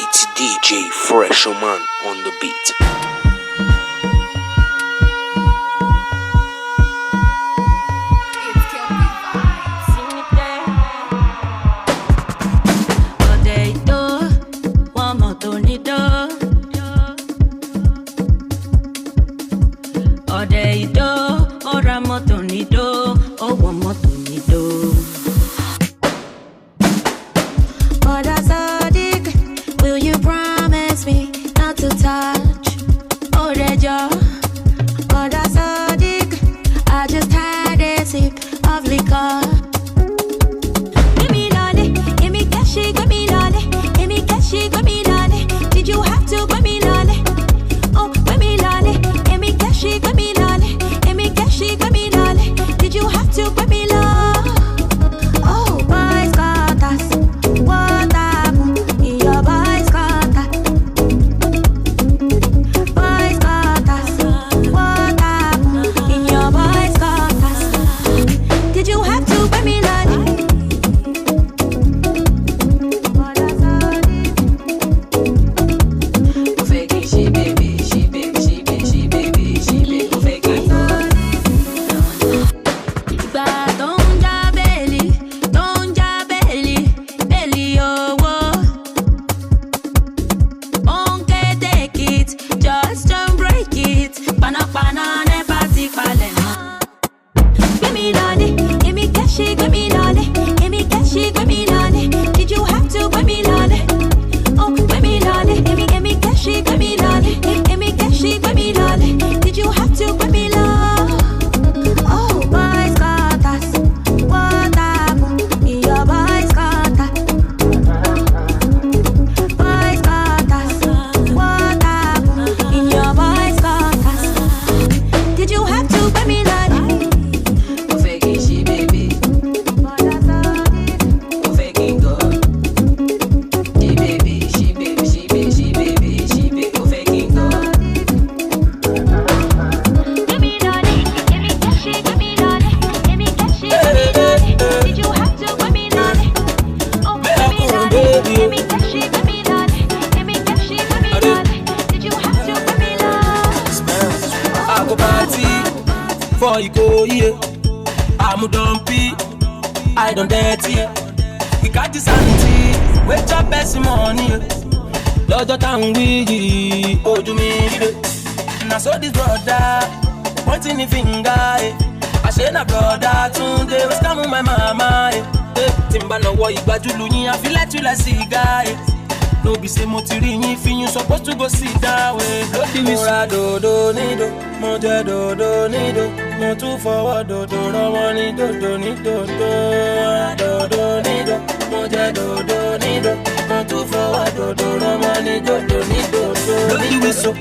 It's DJ Freshoman on the beat.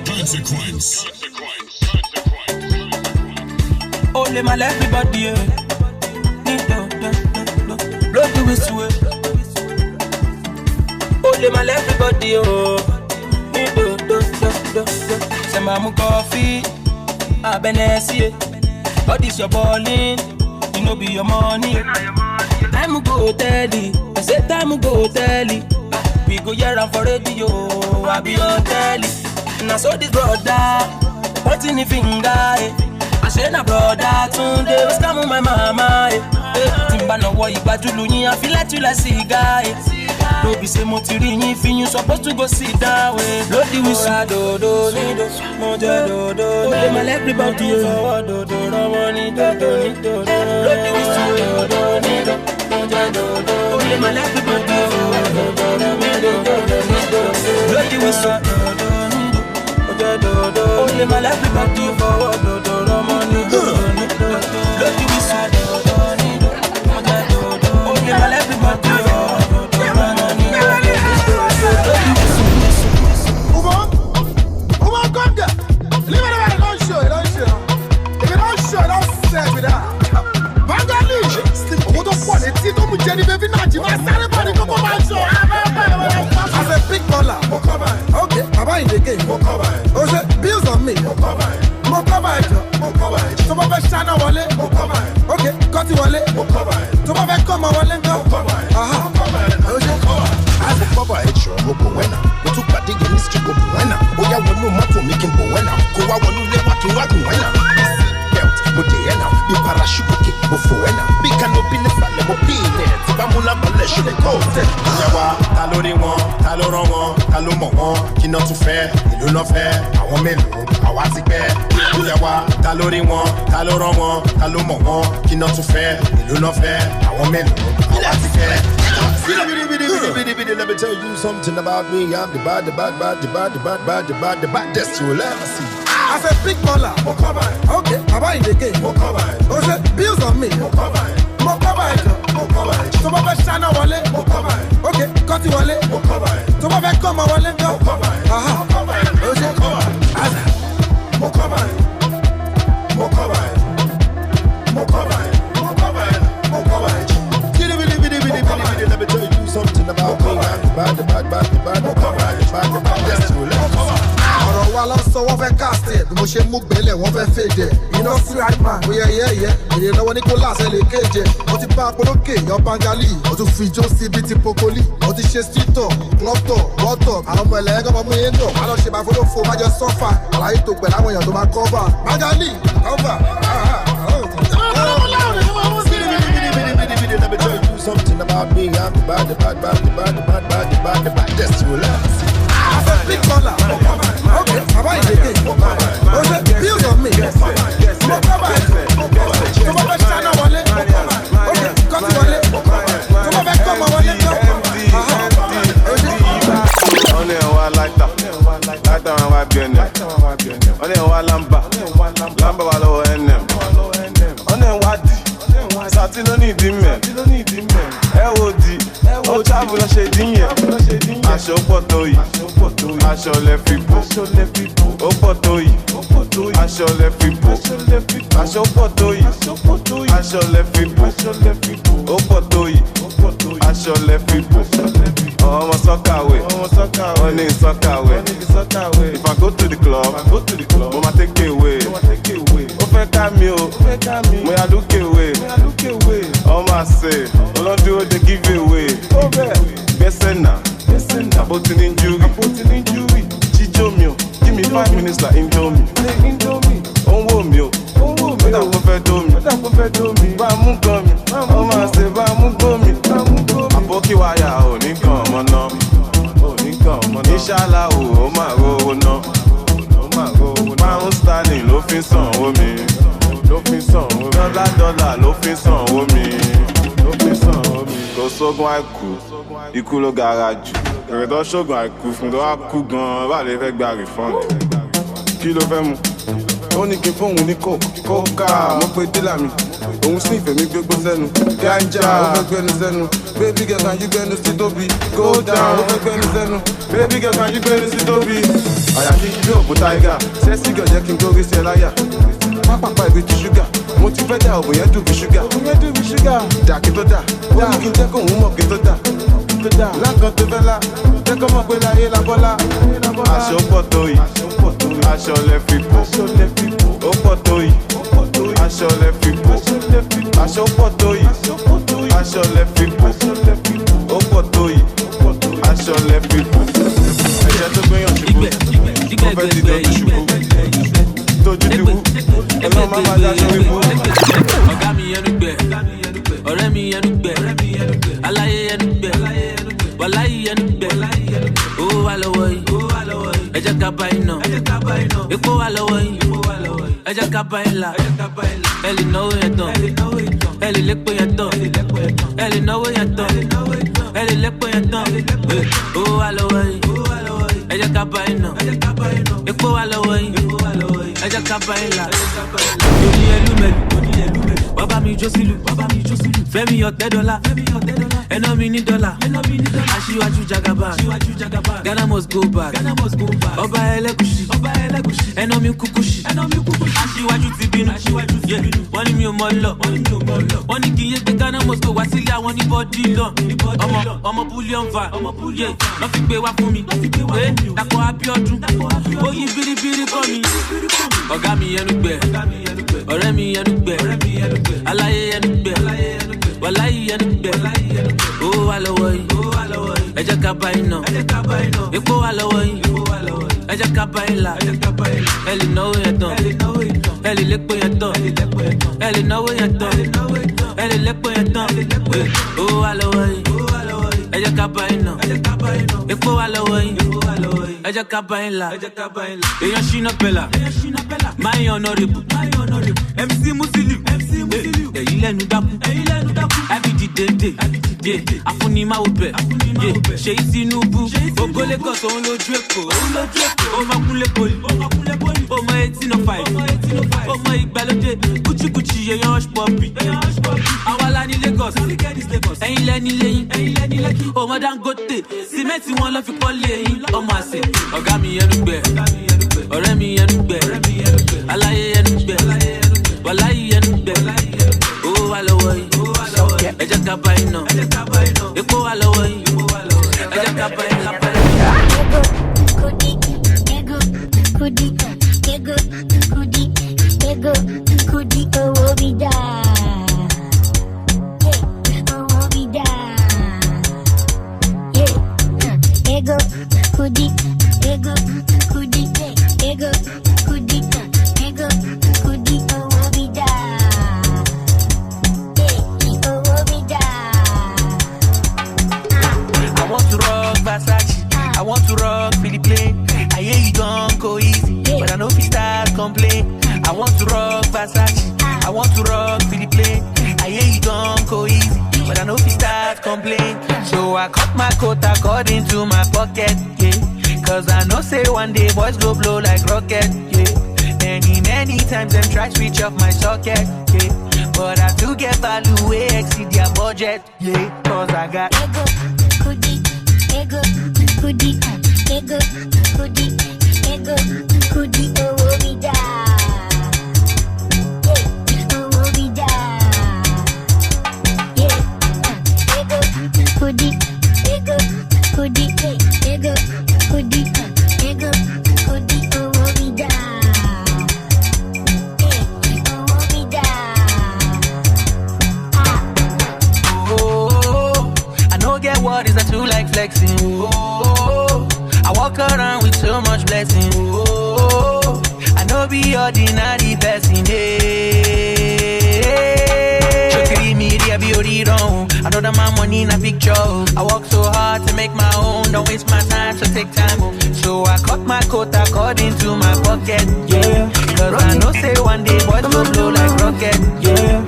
Consequence. Only my everybody, blow the whistle. Only my everybody, say mamu coffee, abenesi. What is your balling? You know be your money. Time go telly, I say time go telly. We go here and for radio, I be on telly. Now so this brother, pointing the finger, I say na brother, Tunde was coming my mama. Timba no what you bajulu ni, I feel like you like cigar. Don't be say motirini, fin you supposed to go sit down. Blow the whistle, do nido, moja do. Only my everybody forward, do money, do nido. Blow the whistle, do nido, moja do. Only my everybody forward, do nido. Blow the whistle, only my everybody forward, do money, do nido. Blow the whistle, only my everybody forward. As a big baller, okay, Baba in the game, bills on me, to what you wanna. Belt, mo dey now. Be parachute, mo foena. Be canopy ne sale mo pine. Tiba mula bale je le côté. Yawa, ta lo ri won, ta lo ran won, ta lo mo won. Ki no tún fẹ́, ìlú no fẹ́. Àwọn mélòó, àwa ti pẹ́. Yawa, ta lo ri won, ta lo ran won, ta lo mo won. Ki no tún fẹ́, ìlú no fẹ́. Àwọn mélòó, àwa ti pẹ́. Let me tell you something about me. I'm the baddest you'll ever see. I said big baller, okay, Baba in the game, oh say bills on me, so Baba Shana Wale, okay, cut it Wale, so Baba come Wale, aha, oh say, let me tell you something about me. I'm the baddest you'll ever see. Ọ̀rọ̀ wa lọ sọ wọ́n fẹ́ cast bí mo ṣe mú gbẹ́lẹ̀ wọ́n fẹ́ fèdè. Iná sí àìmá, ó yẹ. Èrè lọ́wọ́ ní kó láṣẹ lè kéje. Mo ti bá apolókè yan Bangali. Mo tún fi ijó sí ibi ti Pokoli. Mo ti ṣe street talk, club talk, world talk. Àwọn ọmọ ẹlẹ́yìn kan mọ mú yín dùn. Má lọ ṣe máa fọlọ́fọ, má jẹ sọ́fà. Àlàyé tó pẹ̀lú àwọn èèyàn tó máa cover. Bangali, cover. Let me tell you something about me. I'm the baddest you'll ever see. I said big baller, okay, Baba in the game, oh say bills on me, so Baba Shana Wale, okay, cut it Wale, so Baba come Wale, on est en lighter, lighter en va bien, on est en lamba va lo NM, on est en wadi, sati no need him, ó travel lọ ṣe díyẹn aṣọ pọ̀ tó yìí aṣọ lẹ fi bò ó pọ̀ tó yìí aṣọ lẹ fi bò aṣọ pọ̀ tó yìí aṣọ lẹ fi bò ó pọ̀ tó yìí aṣọ lẹ fi bò ọmọ sọ́kàwé wọ́n ní sọ́kàwé if I go to the club mo ma take away ó fẹ́ ká mi o mo yà look away ọmọ àṣẹ ọlọ́dún ó dey give away. Gbẹ́sẹ̀ náà, àbótí ní injury, jíjó mi o, give me 5 minutes like Indomie. Ó ń wò mí o, mẹ́ta kó fẹ́ dó mi, bá a mú gan mi, ọmọ àṣẹ bá a mú gbó mi. Àbókí wáyà ò ní kàn ọmọ náà, Inshallah ó máa rówó náà. Pound sterling ló fi sanwó mi, dọ́là ló fi sanwó mi. Kò sógun àìkú, ikú ló gara jù. Èrè tó ṣógun àìkú fún tó wá kú gan-an, bá lè fẹ́ gba refund. Kí ló fẹ́ mu? Ó ní kí fóun ní kókà, mo pe dílà mi. Òun sì ìfẹ́ mi gbégbó sẹ́nu. Ganja, ó fẹ́ gbẹ́nu sẹ́nu. Baby girl kan yí gbẹ́nu sí tóbi. Go down, ó fẹ́ gbẹ́nu sẹ́nu. Baby girl kan yí gbẹ́nu sí tóbi. Àyà mi yóò bó tiger. Sẹ́sì gàn jẹ́ kí n gbórí sí ẹ láyà. Pápápá ibi ti ṣúgà. Mo ti fẹ́ dà ògùn yẹn dùn bí ṣúgà. Dà kí tó dà. Ó ní kí n jẹ́ kóun mọ̀ kí tó dà. Lákan tó fẹ́ la. Jẹ́ kó mọ̀ pé láyé la bọ́lá. Aṣọ pọ̀ tó yìí. Aṣọ lẹ fi bò. Ó pọ̀ tó yìí. Aṣọ lẹ fi bò. Aṣọ pọ̀ tó yìí. Aṣọ lẹ fi bò. Ó pọ̀ tó yìí. Aṣọ lẹ fi bò. Ẹ̀jẹ̀ tó gbéyàn ṣubú. Ó fẹ́ ti dojú ṣubú. Tójú ti wú. Ẹ̀lọ́ máa ma dá lórí bú. Ọ̀gá mi ẹnu gbẹ, ọ̀rẹ́ mi ẹnu gbẹ, aláyé ẹnu gbẹ, wàláyé ẹnu gbẹ. Owó wà lọ́wọ́ yìí, ẹ jẹ́ ká bá iná. Epo wà lọ́wọ́ yìí, ẹ jẹ́ ká bá ilà. Ẹ lè náwó yẹn tán, ẹ lè lépo yẹn tán, ẹ lè náwó yẹn tán, ẹ lè lépo yẹn tán. Owó wà lọ́wọ́ yìí, ẹ jẹ́ ká bá iná. Epo wà lọ́wọ́ yìí, ẹ jẹ́ ká bá ilà. Lóní ẹlúmẹ̀lú, bàbá mi jó sílù, Fẹ́mi ọ̀tẹ́ dọ́là, ẹná mi ní dọ́là. Aṣíwájú Jagaba, Ghana must go back. Ọba ẹlẹ́gùṣì, ẹná mi kúkúṣì. Aṣíwájú ti bínú, wọ́n ní mi ò mọ̀ lọ. Wọ́n ní kí n yé gbé Ghana must go wá sílé àwọn ní bọ́dí lọ. Ọmọ bullion va, lọ́ fi gbé wá fún mi. Dàpọ̀ Abíọ́dún, ó yí biribiri kọ́ mi. Ọ̀gá mi ẹnu gbẹ, ọ̀rẹ́ mi ẹnu gbẹ, aláyé ẹnu gbẹ, wàláyé ẹnu gbẹ. Owó wà lọ́wọ́ yìí, ẹ jẹ́ ká bá iná. Epo wà lọ́wọ́ yìí, ella capa en la. Ellie know ya done. Ellie lick boy ya done. Ellie know ya done. Ellie lick boy ya done. Oh, I love you. Ella capa en no. Epo I love you. Ella capa en la. Ella shina pela. My honorable. MC Muslim. Il est nous d'aku. Abidi dende. Afuni ma ope. Chez ici nous bou. Ogo les gosses on le dwepo. On va couler poli. On m'a 1805. On m'a igbalode. Kuchi y'a un popi. Awala ni Lagos. Il est ni leyin. On m'a dangote. Si met si one la fi kole. On m'a se. Oga mi yenu gbe. Ọ̀rẹ́ mi yenu gbe. Alaye yenu gbe. Walayi yenu gbe. Oh wa lọ́wọ́ yìí. Ẹ jẹ́ ká bá iná. Epo wa lọ́wọ́ yìí. Ẹ jẹ́ ká bá iná. Kudi, owó mi dá. Owó mi dá. Ego, kudi, ego, kudi, ego, kudi, ego, kudi, owó mi dá. Owó mi dá. I want to rock Versace. I want to rock Philip Plain. I hear you don't go easy, but I know if you start complain. I want to rock Versace. I want to rock Philip Plain. I hear you don't go easy, but I know if you start complain. So I cut my coat according to my pocket, yeah. Cause I know say one day boys go blow like rocket, yeah. Many times them try switch off my socket, yeah. But I do get value way exceed their budget, yeah. Cause I got Ego, kudi, ego, kudi, ego, kudi, ego, kudi, owó mi dá. Owó mi dá. Ego, kudi, ego, kudi, ego, kudi, ego, kudi, owó mi dá. Owó mi dá. oh, I know get what is I too like flexing. Oh, I walk around with so much blessing. Oh, I know be ordinary person. Chokiri me there be oriron. I know that my money in a picture. I work so hard to make my own. Don't waste my time, so take time. So I cut my coat according to my pocket. Yeah, cause I know say one day boys go blow like rocket. Yeah,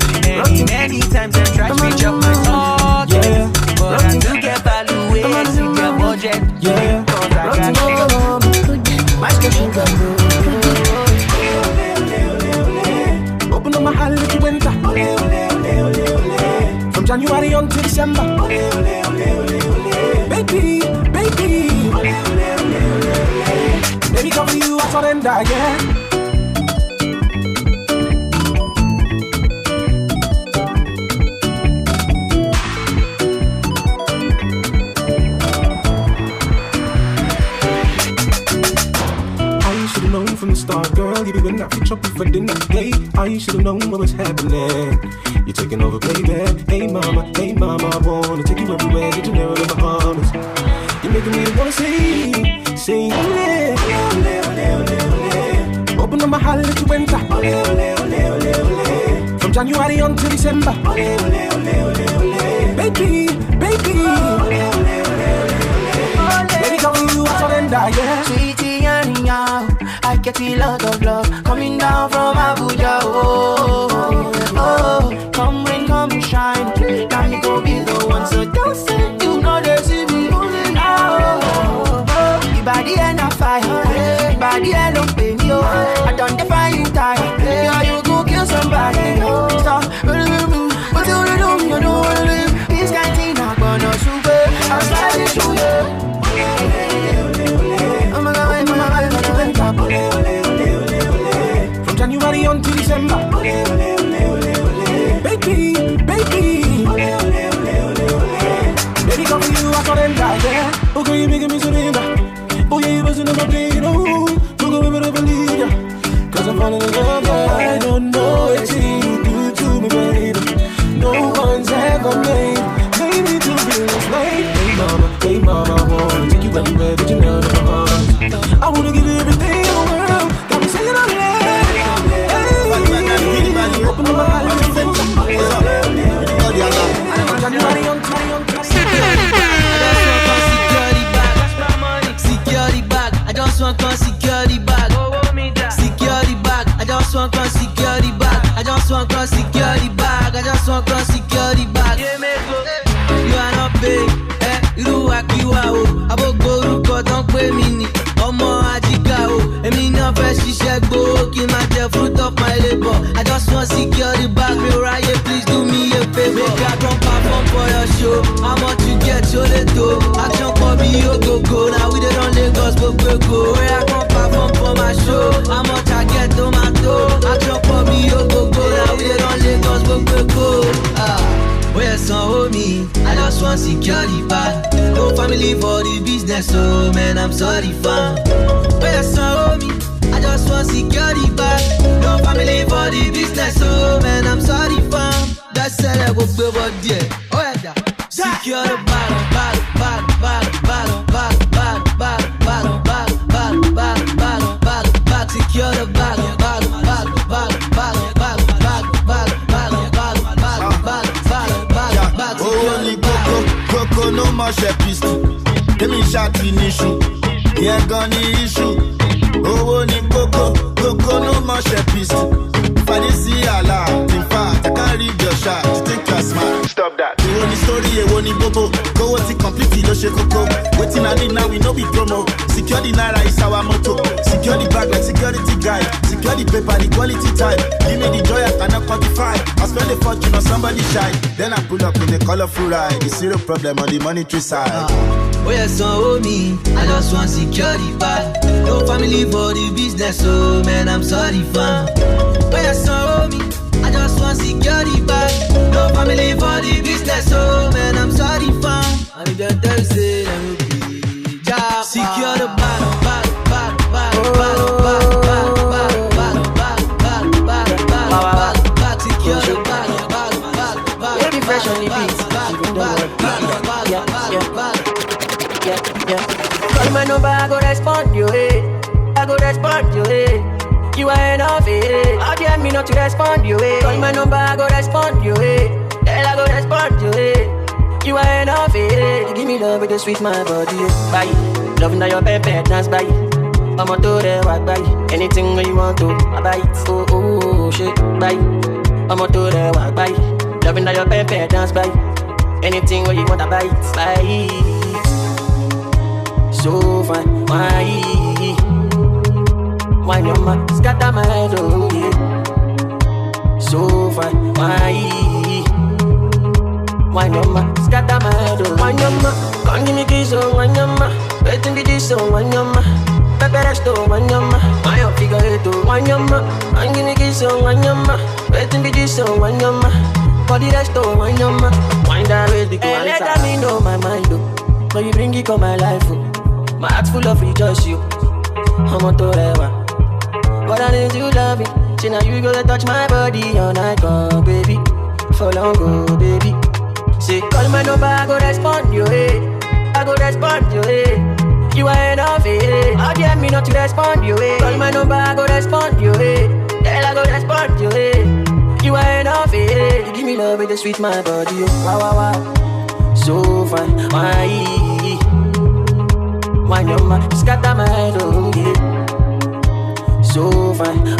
many times I try to reach up my socket. Yeah, but I do get value way exceed their budget. Yeah, cause I got open up my heart like you winter. From January until December. Baby, baby. Baby, come for you, I surrender, yeah. From the start, girl, you be when I fit chopping for dinner. Hey, I should've known what was happening. You're taking over, baby. Hey, mama, I wanna take you everywhere. Get you never in my arms. You're making me wanna say, ole, open up my heart, let you enter. From January until December. Baby, baby. Baby, come with you, I surrender, yeah. Sweetie, anyhow, I get a lot of love coming down from Abuja. Oh, oh, come rain, come shine. Now me go be the one, so don't say you know they see me now. Oh, the body and a fire, the body and no pain, yo. I don't define you tired, yeah, you go kill somebody. Stop, but you don't live. This kind of thing not gonna super. I'm sliding through you. From January until December. Baby, baby. Baby, come for you, I surrender, yeah. Okay, you making me surrender. Oh, yeah, you wasn't on my plane, oh. Don't go ever believe ya. Cause I'm falling in love, yeah. I don't know what you do to me, baby. No one's ever made me to feel this way. Hey, mama, I wanna take you everywhere that you know. I wanna give you want to secure the bag. Secure the bag. I just want to secure the bag. I just want to secure the bag. I just want to secure the bag. You are not paid. Irú wa kí wa o. Àbógbó orúkọ tán pé mi ni. Ọmọ àjíká o. Èmi náà fẹ́ ṣiṣẹ́ gbowó kí n máa jẹ fruit of my labour. I just want secure the bag. Mi ò ráyè, please do me a favour. Make I come perform for your show. How much you get, show the dough. Action for me, yo go go. Now we dey run Lagos, go. Where I come perform for my show. How much I get, tomato. Action for me, yo go go. Now we dey run Lagos, go. Where some homie, I just want secure the bag. No family for the business, so man, I'm sorry fam. Where some homie, I just want secure the bag. No family for the business, so man, I'm sorry fam. That's all I go pay for there. Oh yeah, secure the bag. Secure the bag. No more chepist. Let me shot finish you. Yeah, gonna issue. Oh, ni coco, no more chepist. If I didn't see a lot, in fact, I can't read your shot. You think you're smart? Stop that. You want the story, you want the bobo. Go what it completely, no shake coco. Waiting I need now, we know we promo. Secure the naira is our motto. Secure the bag like security guy. Secure the paper, the quality type. Give me the joy I cannot quantify. I spend a fortune on somebody shy. Then I pull up in a colorful ride. It's zero problem on the monetary side. Oh yeah, so homie, I just want secure the bag. No family for the business, so man, I'm sorry fam. Oh yeah, so homie, I just want secure the bag. No family for the business, so man, I'm sorry fam. I need to tell say let me be job. Secure the bag. Secure the bag. Baby fresh on the beat. Call my number, I go respond you, I go respond you, You are enough, How dare me not to respond you, Call my number, I go respond you, Girl, I go respond you, You are enough, You give me love with the sweet my body, Bye. Loving that your pepper dance, bye. I'ma do that, walk by. Anything you want to, I buy it. Oh, shit, bye. I'ma do that, walk by. Loving that your pepper dance, bye. Anything you want, I buy it, bye. So fine, why your man scatter my head, oh yeah. So fine, why your man scatter my head, oh. Why your man, come give me kiss, oh. Why your man, waiting be this, oh. Why your man, pepe resto, why your man, I figure it, oh. Why your man, come give me kiss, oh. Why your man, waiting be this, oh. Why your man, for the resto, why your man, wind that way, big one. Let me know my mind, oh. But you bring it on my life, oh. My heart's full of rejoice, you. I'm on forever. But I need you love me. See now you gonna touch my body all night long, baby. For long, go, baby. Say call my number, I go respond you, I go respond you, You are enough, How dare me not to respond you, Call my number, I go respond you, Girl, I go respond you, You are enough, You give me love with the sweet my body, wow. So fine, why? Why your man scatter my head, oh yeah. So fine,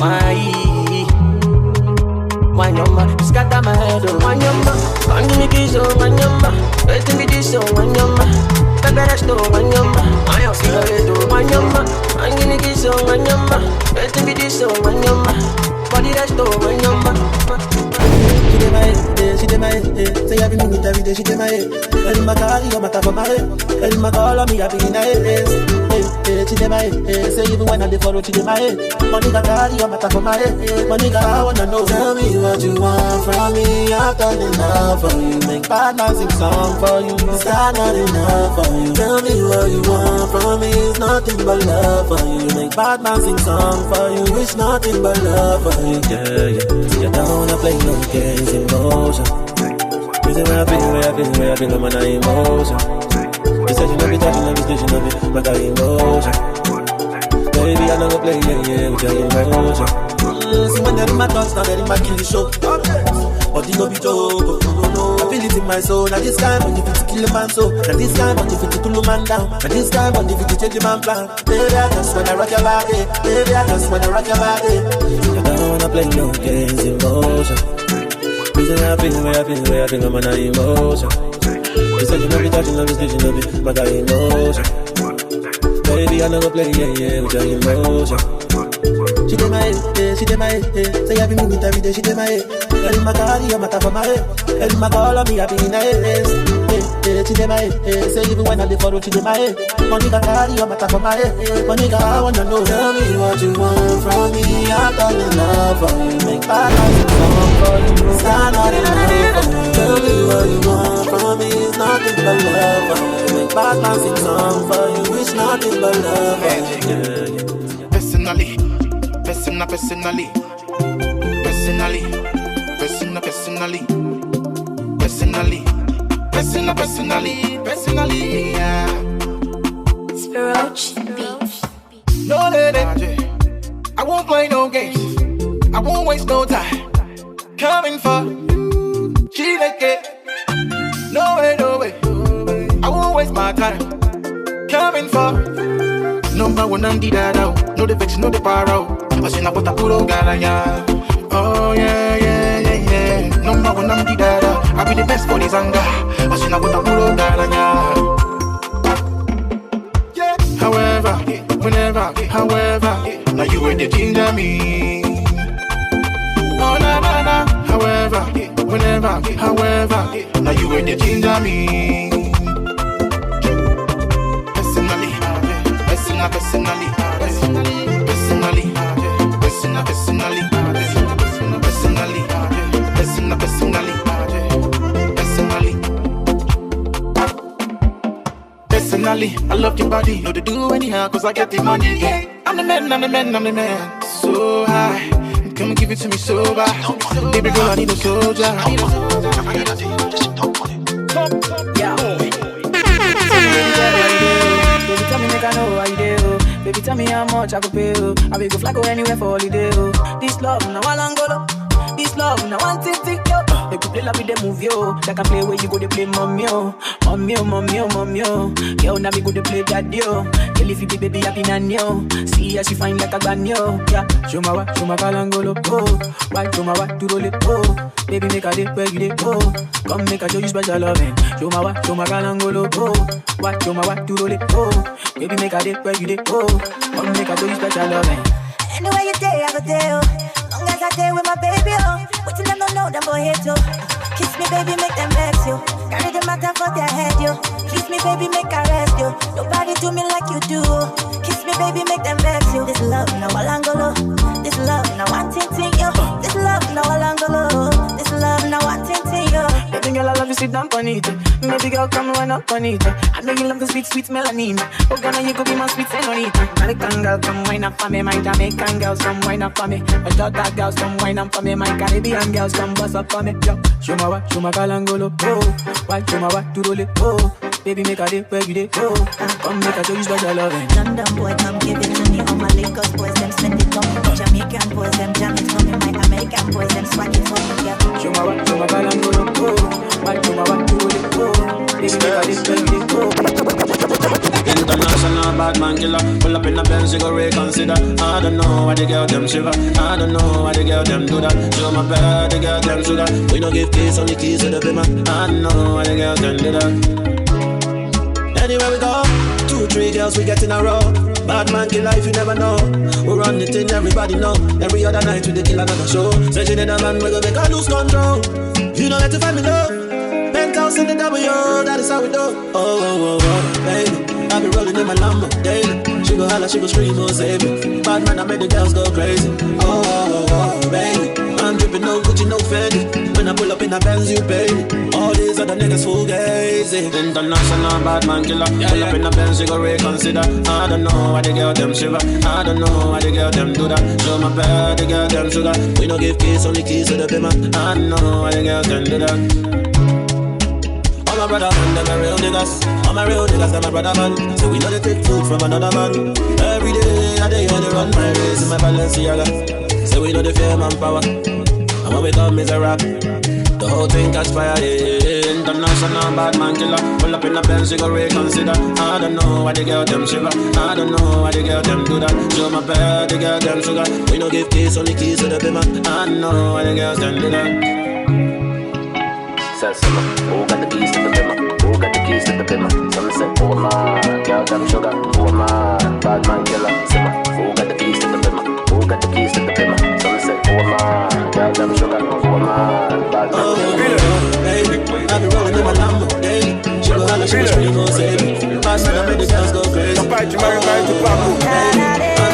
why your man scatter my head, oh. Why your man, come give me kiss, oh. Why your man, waiting me this, oh. Why your man, pepe resto, why your man, I figure it, oh. Why your man, come give me kiss, oh. Why your man, waiting me this, oh. Why your man, body resto, why your man. She dey my head, say every minute, every day she dey my head. Elle m'a carré, on m'a tapé ma head. Elle m'a call me, I be in a head. She dey my head, say even when I dey follow, she dey my head. Money got carry, on m'a tapé my head. Money got I wanna know. Tell me what you want from me, I've done enough for you. Make bad man sing song for you, is that not enough for you? Tell me what you want from me, it's nothing but love for you. Make bad man sing song for you, it's nothing but love for you. Yeah. See, I don't wanna play no games, emotion. You say where I feel, I'm an emotion. You said you love me, you love me, but I emotion. Baby, I don't play, with your emotion. See when they're in my thoughts, now they're in my kill show. But you know be joke, no. feel it in my soul. Now this time, when you fit to kill a man so. Now this time, when you fit to cool a man down. Now this time, when you fit to change a man plan. Baby, I just wanna rock your body. Baby, I just wanna rock your body. I don't wanna play no games, emotion. Reason I feel the way I feel, the way I feel, I'm an emotion. You said you know me touching, love this bitch, you know me, but I emotion. Baby, I never play, yeah, with your emotion. She did my head, she did my head. Say every minute, every day, she did my head. Every my car, you matter for my head. Every my call on me, I be in her head. She did my head. Say even when I live for road, she did my head. Money got carry, you matter for my head. Money got, I wanna know. Tell me what you want from me. I'm falling in love for you. Make bad life come for you. Stand out in love for you. Tell me what you want from me. It's nothing but love for you. Make bad life come for you. It's nothing but love for you. Personally, yeah. Roach beats. No lady, I won't play no games. I won't waste no time. Coming for she like it. No way. I won't waste my time. Coming for number one and the dada. No the vex, no the paro. I say na pota puro garaya. Oh yeah. Number one and the dada. I be the best for this anger. I say na pota puro garaya. However, whenever, however, now you ain't the ginger me. Oh na. However, whenever, however, now you ain't the ginger me. Personally, I love your body. No, to do anyhow, cause I get the money. Yeah. I'm the man. So high. Come give it to me sober. Baby girl, I need a soldier. Yeah. Baby, tell me, make I know how you do. Baby, tell me how much I could pay. I will go fly go anywhere for holiday. This love, now I go. This love, now one thing, yo. They could play like with the movie, yo. They can play where you go, they play mommy, yo. Mommy, yo. Yo, now we go, they play daddy, yo. Tell if you be baby, happy nanny, yo. See how she fine like a banyo, yeah. Show my kalangolo, oh. Why, show my what, to roll it, oh. Baby, make a day where you day, oh. Come make a show you special loving. Show my kalangolo, oh. Why, show my what, to roll it, oh. Baby, make a day where you day, oh. Come make a show you special loving. Anywhere you day, I go there, oh. Long as I stay with my baby, oh. Waiting them don't know them boy hate you. Kiss me, baby, make them vex you. Carry the matter for their head, yo. Kiss me, baby, make I rest you. Nobody do me like you do. Kiss me, baby, make them vex you. This love, now Alangolo. This love, now one ting, yo. This love, now Alangolo. This love, now one ting, yo. Baby girl, I love you, sit down on it. Baby girl, come run up on it. I know you love the sweet melanin. Oh, Ghana, you could be my sweet senorita. American girl, come wine up for me. My Jamaican girls, come wine up for me. My Jota girls, come wine up for me. My Caribbean girls, come bust up for me. Yo, show my kalangolo, oh. Why, show my what, to roll it, oh. Baby, make a day where you day, oh. Come make a show you special loving. London boy, come give it to me. All my Lagos boys, them spend it on me. Jamaican boys, them jam it for me. My American boys, them swag it for me, yeah. Show my kalangolo, oh. Why, show my what, to roll it, oh. Baby, make a day where you day, oh. International bad man killer. Pull up in the Benz, you go reconsider. I don't know why the girl them shiver. I don't know why the girl them do that. Show my bad, the girl them do that. We don't give keys, only keys to the bimmer. I don't know why the girl them do that. Anywhere we go, 2, 3 girls we get in a row. Bad man killer if you never know. We run the thing, everybody know. Every other night we dey kill another show. Searching in a man, we go make her lose control. You know let to find me love. Penthouse in the W, that is how we do. Oh, baby. I be rolling in my Lambo daily. She go holla, she go scream, oh save me. Bad man, I make the girls go crazy. Oh, baby. I'm dripping no Gucci, no Fendi. When I pull up in a Benz, you pay me. All these other niggas fugazi. International bad man killer. Pull up in a Benz, you go reconsider. I don't know why the girl them shiver. I don't know why the girl them do that. Show my bad, the girl them sugar. We don't give keys, only keys to the bimmer. I don't know why the girl them do that. All my brother man, them a real niggas. All my real niggas, them a brother man. So we know they take food from another man. Every day, I day on the run my race in my Balenciaga. So we know the fear man power. And when we come is a rap. The whole thing catch fire, yeah. international bad man killer. Pull up in the Benz, you go reconsider. I don't know why the girl them shiver. I don't know why the girl them do that. Show my bed, the girl them sugar. We no give keys, only keys to the bimmer. I don't know why the girls them do that. Says summer, who got the keys to the bimmer? Who got the keys to the bimmer? Some say, oh my, girl them sugar. Oh my, bad man killer. Simmer, who got the keys to the bimmer? Who got the keys to the bimmer? Some say, oh my, girl them sugar. Oh my, bad man killer. Baby, I be rolling in my Lambo daily. She go holla, she gon' save me. Pass it, I make the girls go crazy. I'm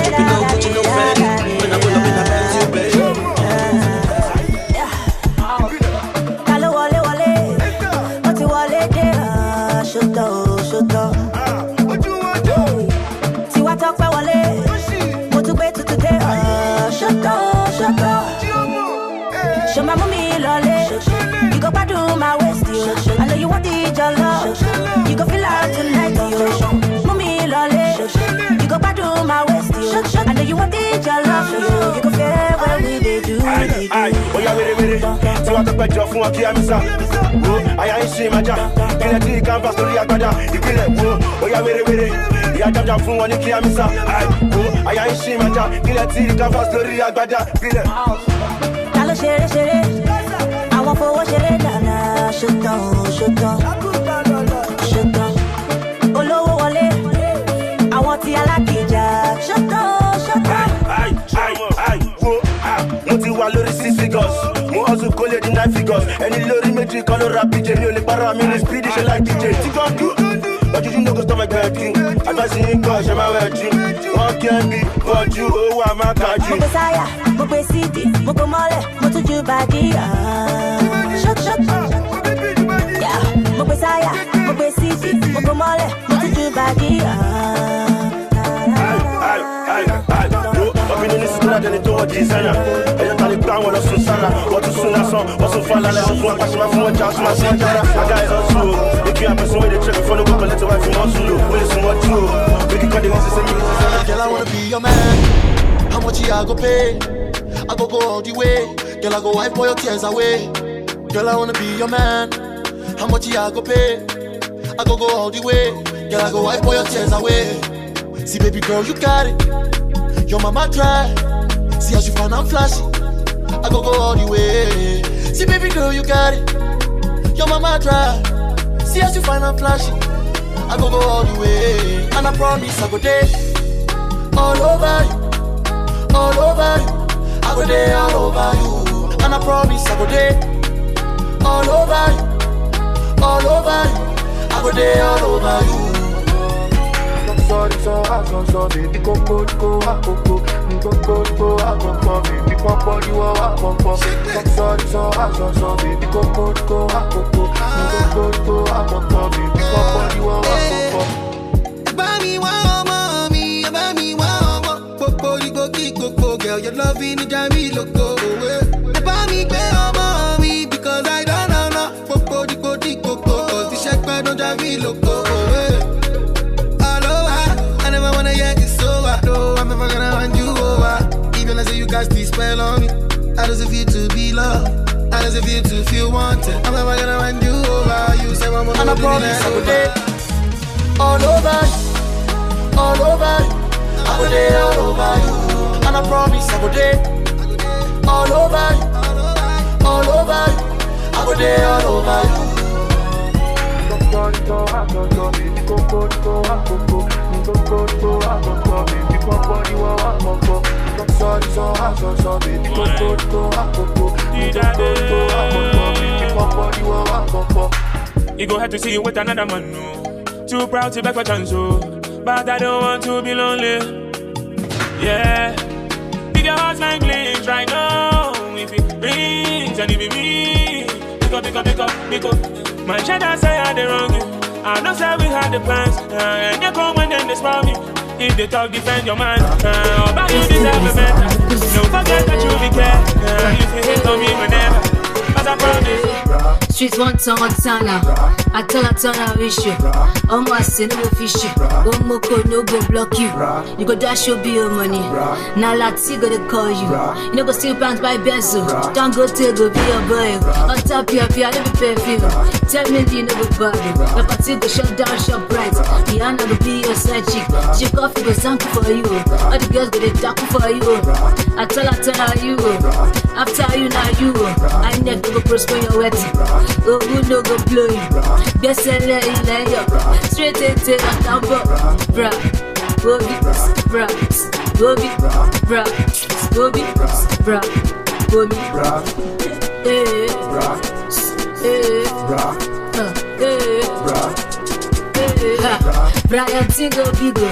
dripping no Gucci, no Fendi. When I pull up in the Benz, you baby. Show my mommy lolly. You go back to my waist, yo. I know you want the jollof. You go feel out tonight, yo. Mommy lolly. You go back to my waist, yo. I know you want the jollof, yo. You go feel when we they do. Oh yeah, wait. See what the picture from a Kiamisa. I ain't see my job. Get a tea canvas to the Agada. You feel it, oh yeah, wait. Yeah, jump from one Kiamisa. I ain't see my job. Get a tea canvas to the Agada. Feel it. Shere, I want for what shere dana. Shut down. Olowo wole, I want the alakija. Shut down. Mo ti wà lórí 6 figures. Mo hustle kó lè di 9 figures. Ẹni lórí méjì kan ló rap DJ. Mi ò lè para mi ní speedy ṣe like DJ. Tí kan dùn. But you know go stop my wedding. Advice in God, share my wedding. What can be, but you, oh, I'm a kaji. Mo pe saya, mo pe city, mo pe mole, mo tuju body. Shut. Yeah, mo pe saya, mo pe city, mo pe mole, mo tuju body. Opinion is good than it was designer. And you tell the plan what soon Sana. What to soon as on, what to fall and let you pass my phone, chance my center. I got it on slow. If you have person with the check before the book, let the wife from on slow. Will some what you? We can cut the ones and say, girl, I wanna be your man. How much I go pay? I go all the way. Girl, I go wipe all your tears away. Girl, I wanna be your man. How much I go pay? I go all the way. Girl, I go wipe all your tears away. See, baby girl, you got it. Your mama try. See how she fine and flashy. I go all the way. See, baby girl, you got it. Your mama try. See how she fine and flashy. I go all the way. And I promise I go there. All over you. All over you. I go there all over you. And I promise I go there. All over you. All over you. I go there all over you. Sorry, so I so baby, go, baby, go, you are sorry, so I baby, go, baby, you are Buy me one, mommy, buy me one, popo, you go kick, girl, your loving it, drive me loco. Buy me, mommy, because I don't know, popo, you go kick, cause the check don't drive me loco. I'm never gonna hand you over. Even as you guys please spell on me. How does it feel to be loved? How does it feel to feel wanted? I'm never gonna hand you over. You say one more and I promise I go there. All over you. All over you. I go there all over you. And I promise I go there. All over you. All over you. I go there all over you. You go have to see you with another man, no. Too proud to beg for chance, oh. But I don't want to be lonely. Yeah. Big your heart's like glitch right now. If it rings and it be me, pick up. My shadow say I did wrong you. I know say we had the plans, and you come when then they spell me. If they talk, defend your man. But you deserve a better. Don't forget that you be care. You can hit on me whenever, but I promise. streets one time now. I tell I wish you. Almost no go fish you. Omoko no go block you. You go dash your bill money. Now Lati go to call you. You know go steal pants by Benzo. Don't go to go be your boy. On top your fear, let me pay for you. Tell me you know go body. My party go shut down, shop bright. Rihanna go be your side chick. She coffee go thank you for you. All the girls go they talk for you. I tell you. After you now you. I never go prosper your wedding. Oh, who no go blow you. Guess I let you lay up. Straight into the number. Bra, Bobby, bra, Bobby, bra, Bobby, bra, Bobby, eh, Brian Tingle Bigo,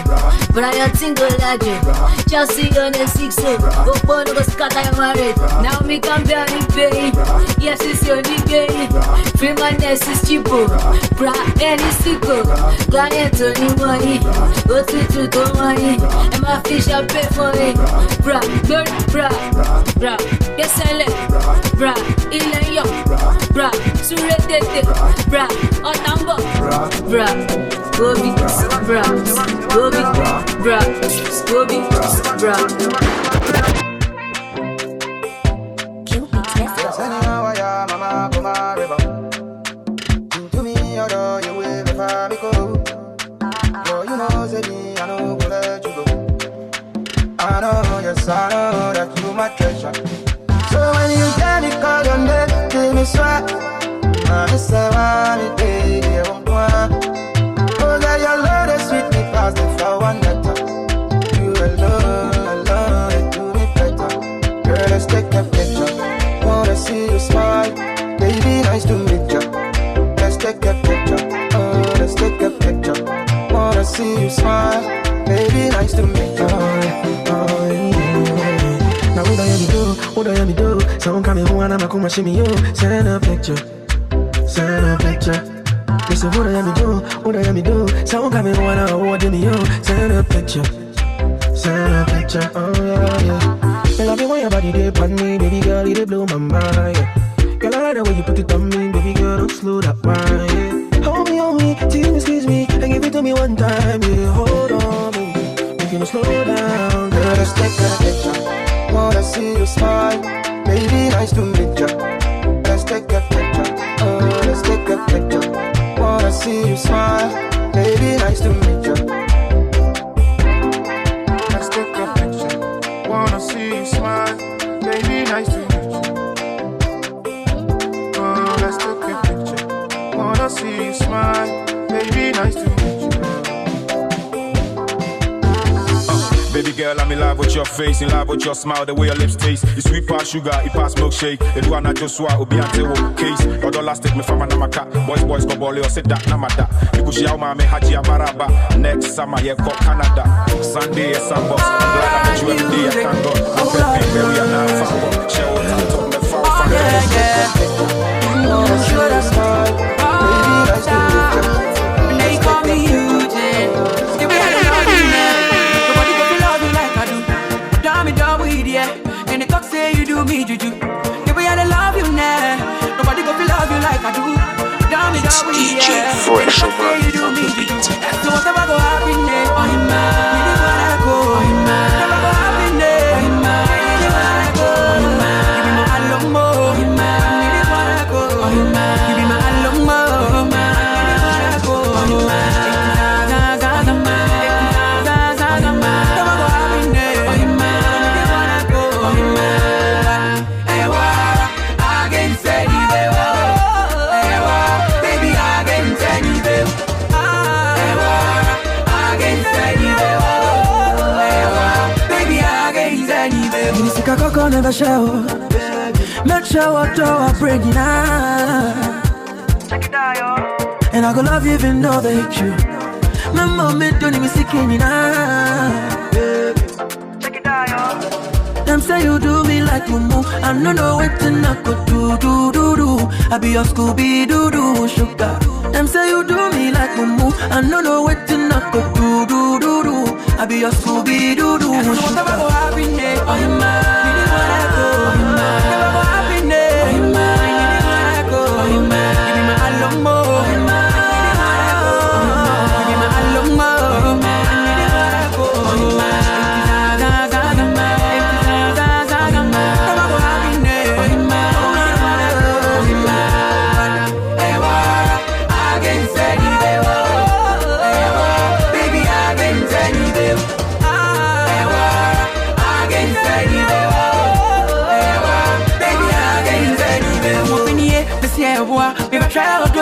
Brian Tingle Lager, Chelsea on a 6-0, Open no scatter your marriage. Now me come down in pay. Yes, it's your nigga. Free my nest is cheapo. Bra any sicko. Client only money. Go to money. And my fish I pay for it. Bra, girl, bra. Yes, I let. Bra, Ilan yo. Bra, Suretete. Bra, Otambo. Bra, Bobby, bra, Bobby, bra, Bobby, bra. I know that you my treasure. So when you get me call your name, give me swag. I say why me baby, I won't want. Oh girl, your love is sweet me past the flower nectar. You alone, it do me better. Girl, let's take a picture. Wanna see you smile, baby, nice to meet you. Let's take a picture. Oh, let's take a picture. Wanna see you smile, baby, nice to meet you. Now what do you do? Someone coming home and I'm gonna shimmy you. Send a picture. Listen, what do you do? Someone coming home and I'm gonna me you. Send a picture. Oh yeah. I love the way your body dip on me, baby girl, it blow my mind. Yeah. Girl, I like the way you put it on me, baby girl, don't slow that wine. Yeah. Hold me, till you squeeze me, and give it to me one time. Yeah, hold on, baby, make you slow down. Girl, let's take a picture. Wanna see you smile, baby, nice to meet ya. Let's take a picture, oh, let's take a picture. Wanna see you smile, baby, nice to meet ya. Let's take a picture. Wanna see you smile, baby, nice to meet ya. Oh, let's take a picture. Wanna see you smile, baby, nice to meet ya. Baby girl, I'm in love with your face, in love with your smile, the way your lips taste. You sweet past sugar, it past milkshake. It one I just swat, Obi and Tewo case. Your dollar stick me from a namaka. Boys go ball, you sit that namada. You push out my haji amaraba. Next summer, yeah, go Canada. Sunday, a sandbox. I'm glad I met you every day, I thank God. I'm pepping, baby, I'm not a fan. Show up, top me foul fan. Should I smile, baby, nice to meet ya. They call me Eugene. Give me a love, nobody go to love me like I do. Damn it, done with yeah. And they talk say you do me juju. Give me a love you now. Nobody go to love you like I do. Damn it, done with yeah. DJ Fresh on the beat. So whatever go happen there, oh man, we never wanna go, oh man. Whatever go happen there, oh man, we never wanna go, oh man. Give me my alummo, oh man, we never wanna go, oh man. Give me my alummo, oh man, we never wanna go, oh man. Coco never show. Make sure what I bring it out. And I go love you even though they hate you. My mommy don't even see Kenny now. Them say you do me like mumu. I don't know what to knock do. I be your Scooby-Doo sugar. Them say you do me like mumu. I don't know what to knock do. I be your Scooby-Doo sugar. Whatever go happen there, oh man. Never go happen there, oh man.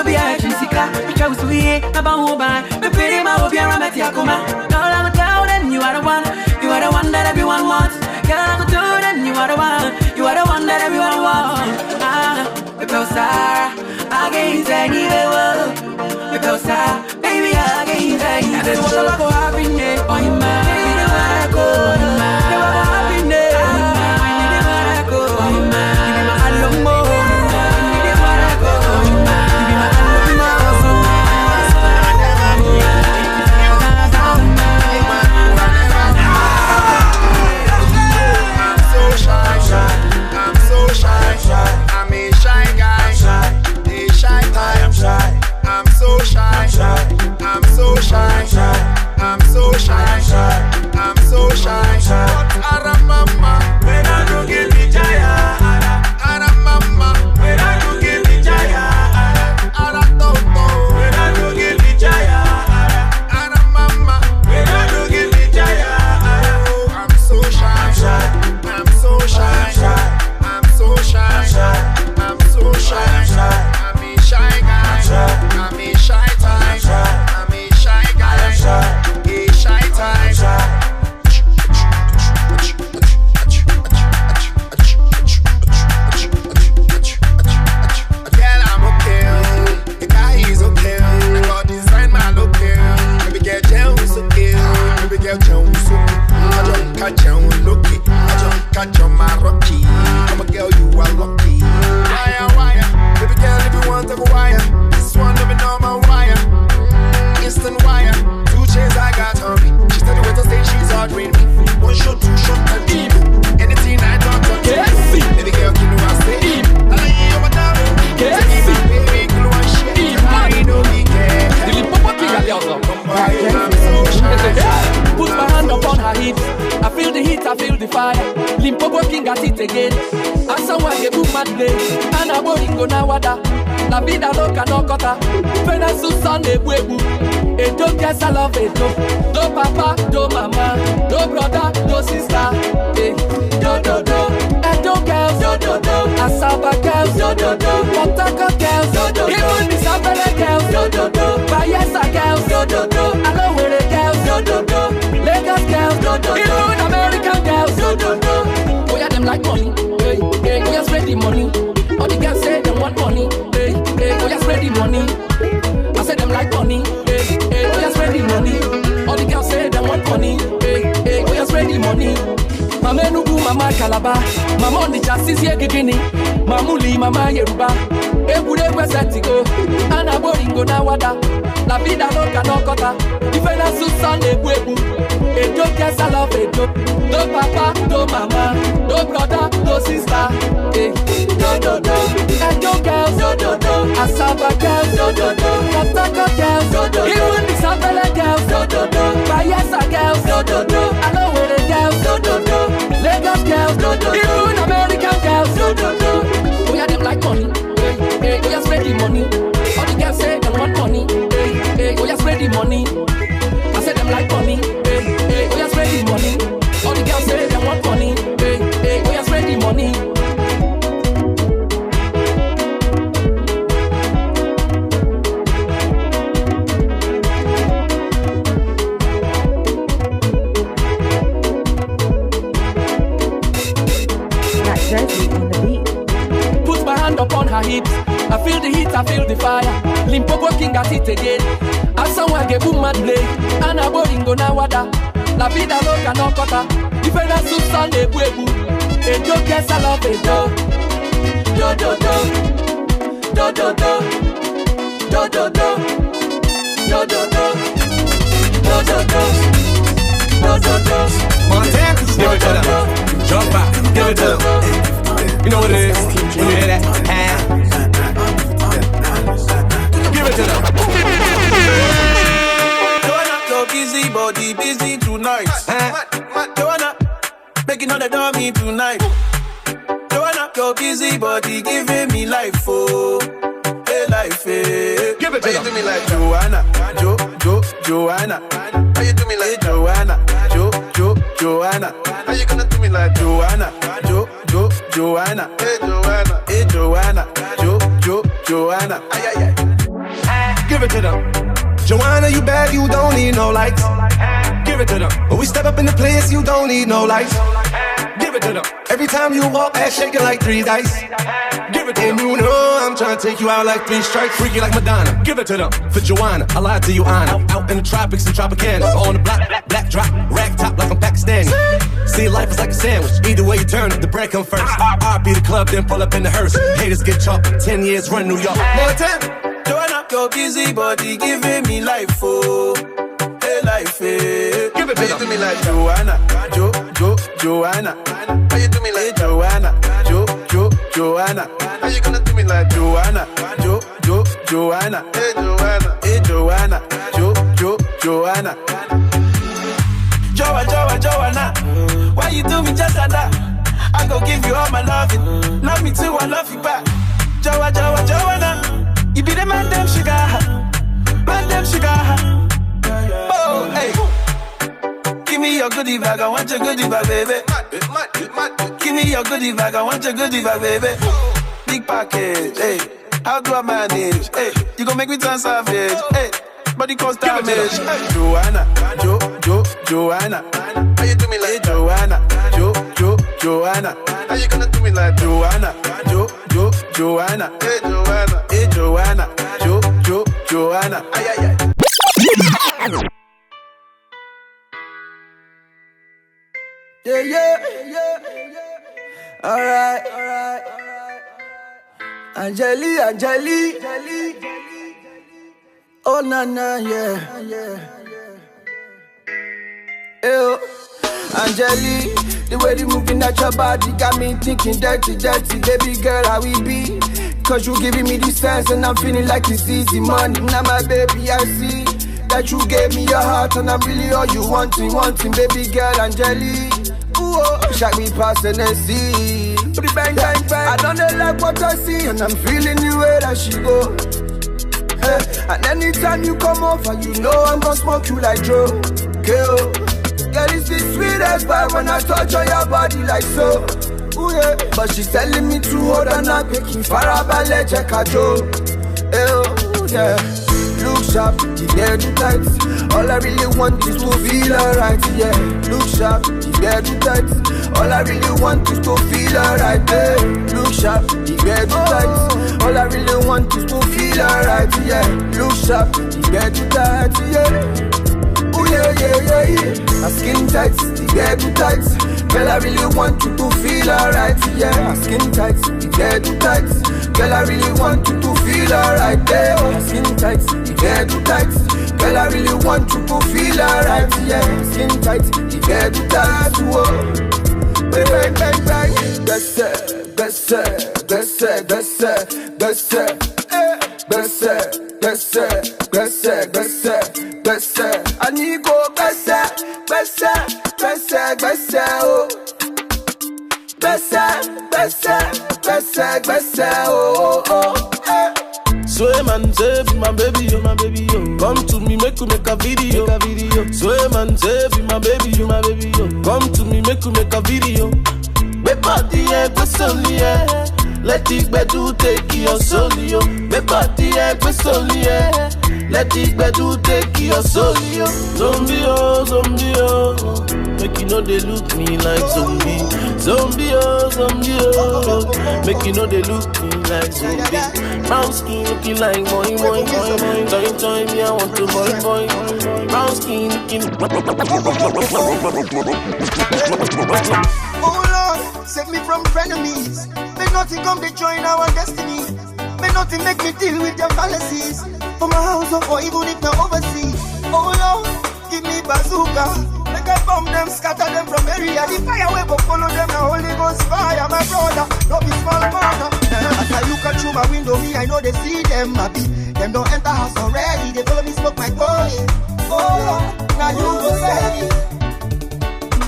be a Jessica. We chose to be about who by the pretty man will be around at Yakuma. Girl, I'm a tell them you are the one that everyone wants. Girl, I'm a tell them you are the one that everyone wants. Because against any world. Because baby, against any world. There's one go happiness on your mind. Baby, I go on your mind. Happiness on your mind. I go on your mind. Give me my alone. You know what it is when you hear that? Give it to them. Joanna, your busy body, busy tonight. Joanna, making all the dummy tonight. Joanna, your busy body, giving me life, oh, hey life, hey. Give it to them. Do me like Joanna, Joanna. How you do me like Joanna, Joanna? How you gonna do me like Joanna, Joanna? Hey Joanna, Joanna. Ay ay ay. Give it to them. Joanna, you bad, you don't need no lights. Give it to them. When we step up in the place, you don't need no lights. Give it to them. Every time you walk, ass shaking like 3 dice. Give it to them. You know I'm trying to take you out like 3 strikes. Freaky like Madonna. Give it to them. For Joanna, I lied to you, Anna. Out in the tropics and Tropicana. On the black drop, rack top like I'm Pakistani. See, life is like a sandwich. Either way you turn it, the bread come first. I'll be the club, then pull up in the hearse. Haters get chalked. 10 years run New York. More time. Joanna, your busy body giving me life, oh. Hey, life, hey. Give it to you do me like Joanna, Joanna. How you do me like Joanna, Joanna. How you gonna do me like Joanna, Joanna. Hey, Joanna, Joanna. Joanna. Why you do me just like that? I gon' give you all my loving. Love me too, I love you back. Joanna. You be the man, damn sugar. Oh, hey. Give me your goodie bag, I want your goodie bag, baby. Give me your goodie bag, I want your goodie bag, baby. Big package, hey. How do I manage? Hey, you gon' make me turn savage, hey. Body cause damage, hey. Joanna. How you do me like Joanna? Joanna. How you gonna do me like Joanna? Joanna. Hey, Joanna. Joanna. Ay. Yeah. Alright. Angeli. Oh, na, yeah. Ew. Angeli, the way you moving at your body got me thinking dirty. Baby girl, how we be? Cause you giving me this sense and I'm feeling like it's easy money. Now my baby, I see that you gave me your heart and I'm really all you wanting. Baby girl, Angeli. Ooh, shot me past and then see. Bang. I don't know like what I see and I'm feeling the way that she go. Hey, and anytime you come over, you know I'm gonna smoke you like Joe. Girl, it's the sweetest vibe when I touch on your body like so. Ooh, yeah. But she's telling me to hold on up, making farabale check her Joe. Yeah. Look sharp, the hair too tight. All I really want is to feel alright, yeah. Look sharp, the hair too tight. All I really want is to feel alright, yeah. Look sharp, the hair too tight. All I really want is to feel alright, yeah. Look sharp, the hair too tight, yeah. Ooh, yeah. My skin tight, the hair too tight. Girl, I really want you to feel alright, yeah. My skin tight, the hair too tight. Girl, I really want you to feel alright, yeah. My skin tight, the hair too tight. Girl, I really want you to feel alright, yeah. My skin tight, the hair too tight, whoa. Bang. Gbese. I need go gbese, oh. Gbese, oh. Sway man, save my baby, yo. Come to me, make a video. Sway man, save my baby, yo. Come to me, make a video. Me party, yeah. Let it be do take your soul, yo. Me party, yeah. Let it be do take your soul, yo. Zombie, oh. Make you know they look me like zombie. Zombie, oh. Make you know they look me like zombie. Brown skin looking like boing. Join me, I want to boing. Brown skin looking. Oh Lord, save me from frenemies. May nothing come to join our destiny. May nothing make me deal with your fallacies. For my house or even if they're overseas. Oh Lord, give me bazooka. Make I bomb them, scatter them from area. The fire will go follow them, the Holy Ghost fire, my brother. Love is small mother. As I look out through my window, me, I know they see them happy. Them don't enter house already, they follow me smoke my toy. Oh, now you go steady.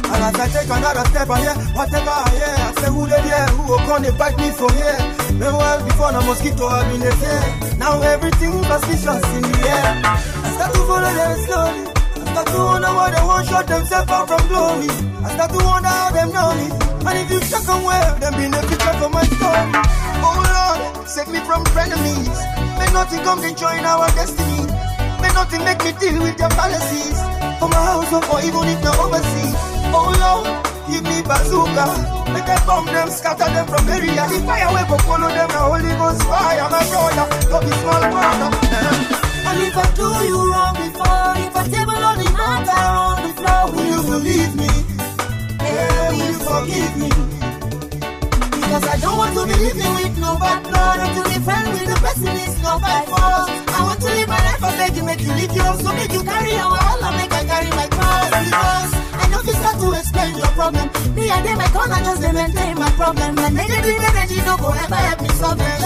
And as I take another step on here, whatever I hear, I say who they there, who will come and bite me from here. Meanwhile, before the mosquito have been there. Now everything suspicious in the air. I start to follow them slowly. I start to wonder what they want. won't shut themselves out from glory. I start to wonder how them know me. And if you check on well, them be never check on my story. Oh Lord, save me from frenemies. May nothing come to join our destiny. May nothing make me deal with their fallacies. For my house or even if they're overseas. Oh Lord, give me bazooka. Make them bomb them, scatter them from area. The fire will go follow them, the Holy Ghost fire, my brother. Don't be small brother. And if I do you wrong before, if I table on the matter on the floor, will you believe me? Yeah, will you forgive me? Because I don't want to be living with no bad blood. And to be friends with the person is not by force. I want to live my life, I beg you, make you live yours. So make you carry your wall, I make I carry my cross. Because I know you start to explain your problem. Me and them, I can't just maintain my problem. And negative energy don't go ever help me solve it.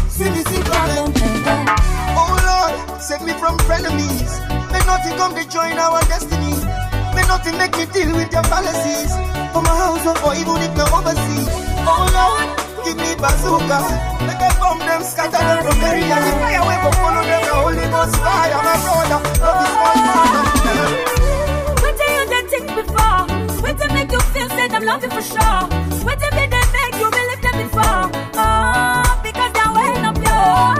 See me see problem. Oh Lord, save me from frenemies. May nothing come to join our destiny. May nothing make me deal with their fallacies. For my house or even if they're overseas. Oh Lord, give me bazooka. Make them bomb them, scatter them from area. The fire will go follow them, the Holy Ghost fire, my brother. Love is my brother. What do you did think before? What to make you feel said I'm loving for sure? What to make them make you believe them before? Oh, because they're weighing up your.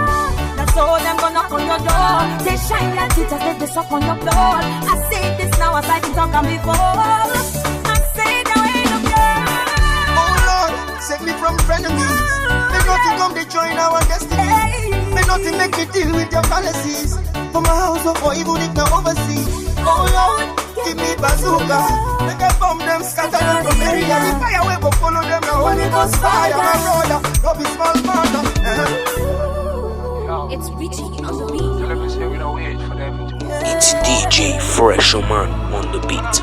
That's all them gonna knock on your door. They shine their teeth as they suck on your blood. I say this now as I can talk on before. I say they're weighing up your. Oh Lord, save me from frenemies. May nothing come to join our destiny. May nothing make me deal with their fallacies. For my house or even if they're overseas. Oh Lord, give me bazooka. Make them bomb them, scatter them from area. The fire will go follow them, the Holy Ghost fire, my brother. Don't be small brother. It's Richie on the beat. It's DJ Fresherman on the beat.